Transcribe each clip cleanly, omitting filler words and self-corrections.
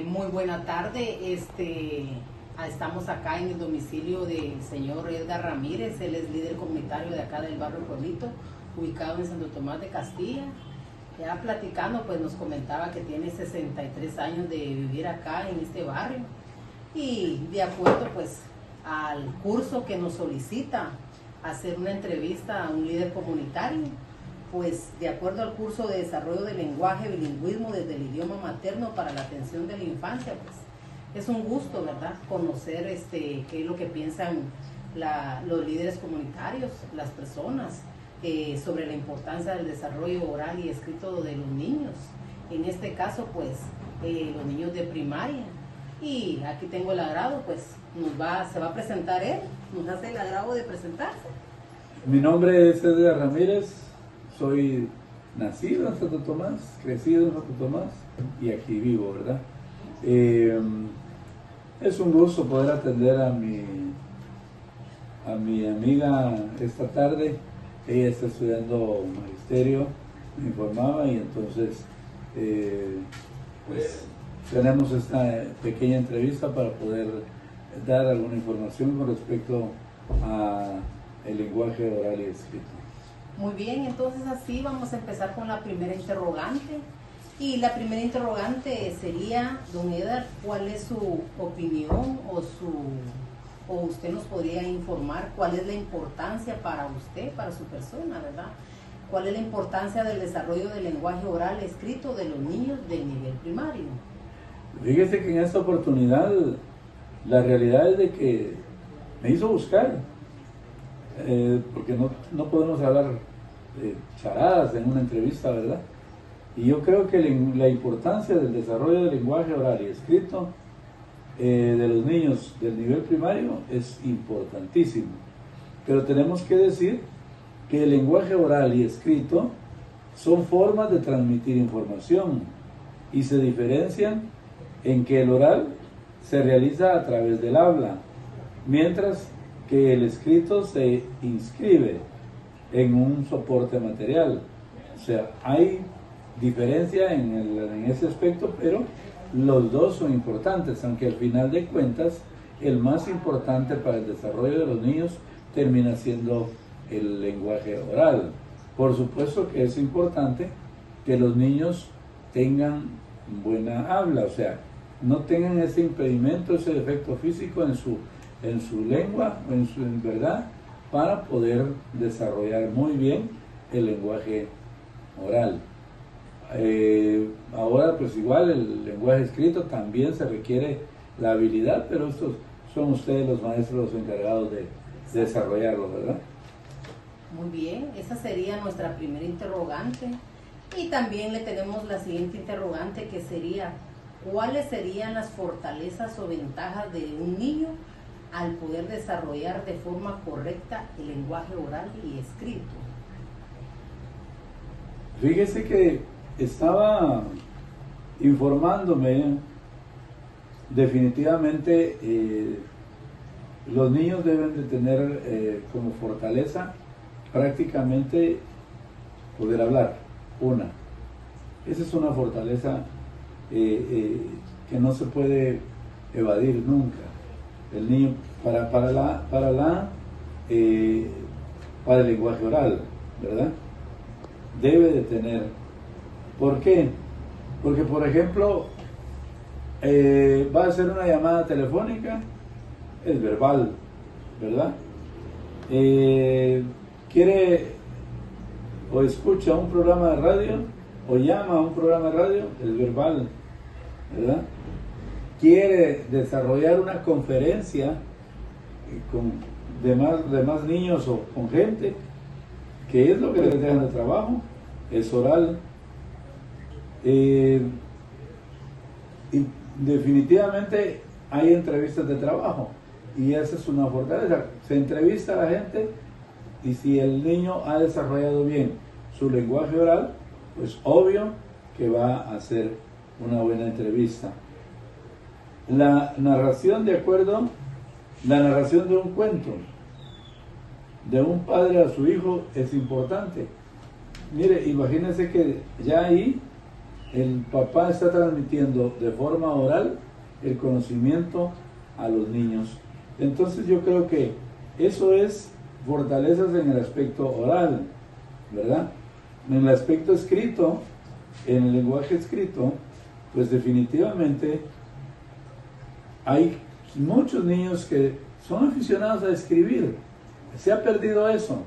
Muy buena tarde. Estamos acá en el domicilio del señor Edgar Ramírez. Él es líder comunitario de acá del barrio Pueblito, ubicado en Santo Tomás de Castilla. Ya platicando, pues nos comentaba que tiene 63 años de vivir acá en este barrio, y de acuerdo pues al curso que nos solicita hacer una entrevista a un líder comunitario, pues de acuerdo al curso de desarrollo del lenguaje bilingüismo desde el idioma materno para la atención de la infancia, pues es un gusto, ¿verdad?, conocer qué es lo que piensan los líderes comunitarios, las personas, sobre la importancia del desarrollo oral y escrito de los niños. En este caso, pues, los niños de primaria. Y aquí tengo el agrado, pues, se va a presentar él, nos hace el agrado de presentarse. Mi nombre es Edgar Ramírez, soy nacido en Santo Tomás, crecido en Santo Tomás y aquí vivo, ¿verdad? Es un gusto poder atender a mi amiga esta tarde. Ella está estudiando magisterio, me informaba, y entonces pues tenemos esta pequeña entrevista para poder dar alguna información con respecto a el lenguaje oral y escrito. Muy bien, entonces así vamos a empezar con la primera interrogante. Y la primera interrogante sería, don Edgar, ¿cuál es su opinión o usted nos podría informar cuál es la importancia para usted, para su persona, ¿verdad? ¿Cuál es la importancia del desarrollo del lenguaje oral escrito de los niños del nivel primario? Fíjese que en esta oportunidad la realidad es de que me hizo buscar, porque no podemos hablar charadas en una entrevista, ¿verdad? Y yo creo que la importancia del desarrollo del lenguaje oral y escrito de los niños del nivel primario es importantísimo. Pero tenemos que decir que el lenguaje oral y escrito son formas de transmitir información y se diferencian en que el oral se realiza a través del habla, mientras que el escrito se inscribe en un soporte material. O sea, hay diferencia en ese aspecto, pero los dos son importantes, aunque al final de cuentas el más importante para el desarrollo de los niños termina siendo el lenguaje oral. Por supuesto que es importante que los niños tengan buena habla, o sea, no tengan ese impedimento, ese defecto físico en su lengua, en verdad, para poder desarrollar muy bien el lenguaje oral. Ahora pues igual el lenguaje escrito también se requiere la habilidad, pero estos son ustedes los maestros los encargados de desarrollarlo, ¿verdad? Muy bien, esa sería nuestra primera interrogante. Y también le tenemos la siguiente interrogante, que sería, ¿cuáles serían las fortalezas o ventajas de un niño al poder desarrollar de forma correcta el lenguaje oral y escrito? Fíjese que estaba informándome, definitivamente los niños deben de tener como fortaleza prácticamente poder hablar. Esa es una fortaleza que no se puede evadir nunca. El niño para el lenguaje oral, ¿verdad?, debe de tener. ¿Por qué? Porque, por ejemplo, va a hacer una llamada telefónica, es verbal, ¿verdad? Quiere o escucha un programa de radio o llama a un programa de radio, es verbal, ¿verdad? Quiere desarrollar una conferencia con demás niños o con gente, que es lo que les dejan de trabajo, es oral. Y definitivamente hay entrevistas de trabajo y esa es una fortaleza. Se entrevista a la gente y si el niño ha desarrollado bien su lenguaje oral, pues obvio que va a hacer una buena entrevista. La narración de un cuento de un padre a su hijo es importante, Mire, imagínense que ya ahí el papá está transmitiendo de forma oral el conocimiento a los niños. Entonces yo creo que eso es fortalezas en el aspecto oral, ¿verdad? En el aspecto escrito, en el lenguaje escrito, pues definitivamente hay muchos niños que son aficionados a escribir. Se ha perdido eso,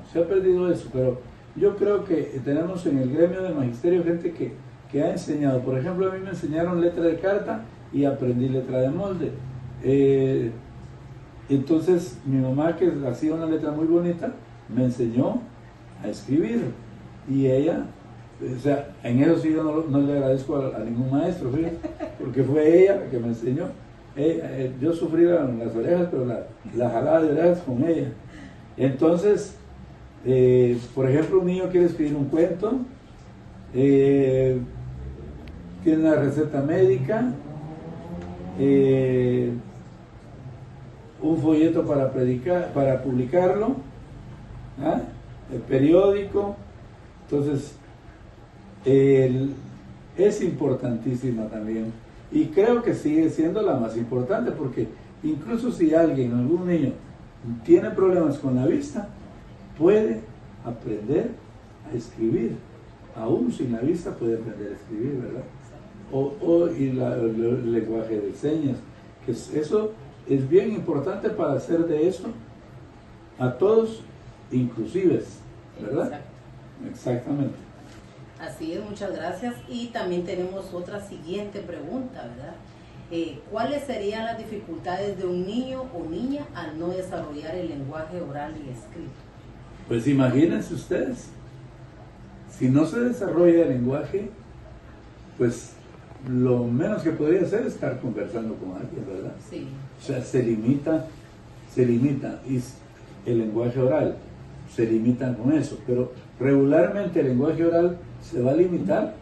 pero yo creo que tenemos en el gremio del magisterio gente que ha enseñado. Por ejemplo, a mí me enseñaron letra de carta y aprendí letra de molde. Entonces mi mamá, que hacía una letra muy bonita, me enseñó a escribir, y ella, o sea, en eso sí yo no le agradezco a ningún maestro, fíjate, porque fue ella la que me enseñó. Yo sufrí las orejas, pero la jalada de orejas con ella. Entonces, por ejemplo, un niño quiere escribir un cuento, tiene una receta médica, un folleto para publicarlo, ¿ah? El periódico. Entonces, es importantísima también, y creo que sigue siendo la más importante, porque incluso si algún niño tiene problemas con la vista, puede aprender a escribir. Aún sin la vista puede aprender a escribir, ¿verdad? Y el lenguaje de señas, que eso es bien importante para hacer de eso a todos inclusives, ¿verdad? Exacto. Exactamente. Así es, muchas gracias. Y también tenemos otra siguiente pregunta, ¿verdad? ¿Cuáles serían las dificultades de un niño o niña al no desarrollar el lenguaje oral y escrito? Pues imagínense ustedes, si no se desarrolla el lenguaje, pues lo menos que podría hacer es estar conversando con alguien, ¿verdad? Sí. O sea, se limita, y el lenguaje oral se limita con eso, pero regularmente el lenguaje oral se va a limitar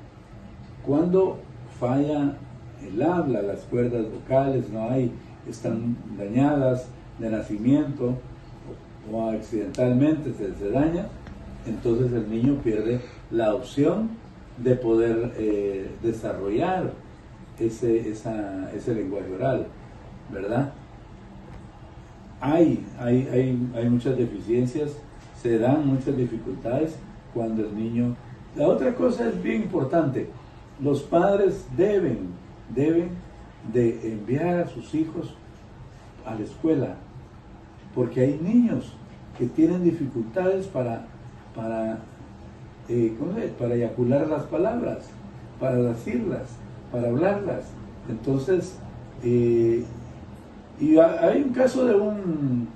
cuando falla el habla, las cuerdas vocales están dañadas de nacimiento, o accidentalmente se daña. Entonces el niño pierde la opción de poder desarrollar ese lenguaje oral, ¿verdad? Hay muchas deficiencias, se dan muchas dificultades cuando el niño... La otra cosa es bien importante: los padres deben de enviar a sus hijos a la escuela, porque hay niños que tienen dificultades para eyacular las palabras, para decirlas, para hablarlas. Entonces, y hay un caso de un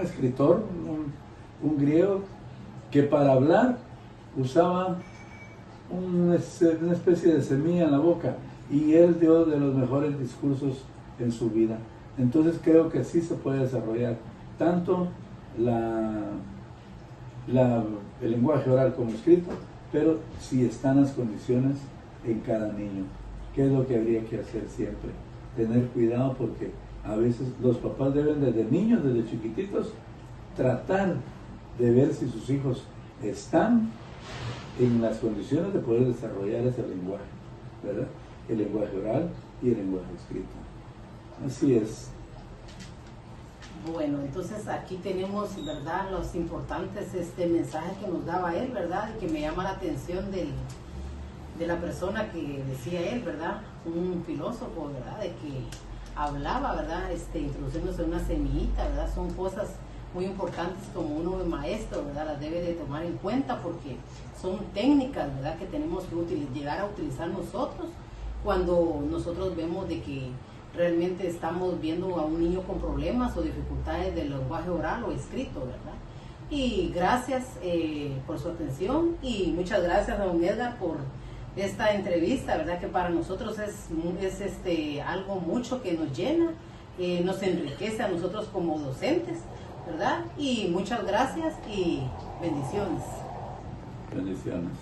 escritor, un griego, que para hablar usaba una especie de semilla en la boca, y él dio de los mejores discursos en su vida. Entonces creo que sí se puede desarrollar tanto el lenguaje oral como escrito, pero si están las condiciones en cada niño. ¿Qué es lo que habría que hacer siempre? Tener cuidado, porque a veces los papás deben desde niños, desde chiquititos, tratar de ver si sus hijos están en las condiciones de poder desarrollar ese lenguaje, ¿verdad? El lenguaje oral y el lenguaje escrito. Así es. Bueno, entonces aquí tenemos, ¿verdad?, los importantes mensajes que nos daba él, ¿verdad?, y que me llama la atención de la persona que decía él, ¿verdad?, un filósofo, ¿verdad?, de que hablaba, ¿verdad?, introduciéndose una semillita, ¿verdad? Son cosas muy importantes, como uno de maestro, ¿verdad?, las debe de tomar en cuenta, porque son técnicas, ¿verdad?, que tenemos que llegar a utilizar nosotros cuando nosotros vemos de que realmente estamos viendo a un niño con problemas o dificultades del lenguaje oral o escrito, ¿verdad? Y gracias por su atención, y muchas gracias a don Edgar por esta entrevista, ¿verdad? Que para nosotros es algo mucho que nos llena, nos enriquece a nosotros como docentes, ¿verdad? Y muchas gracias y bendiciones. Bendiciones.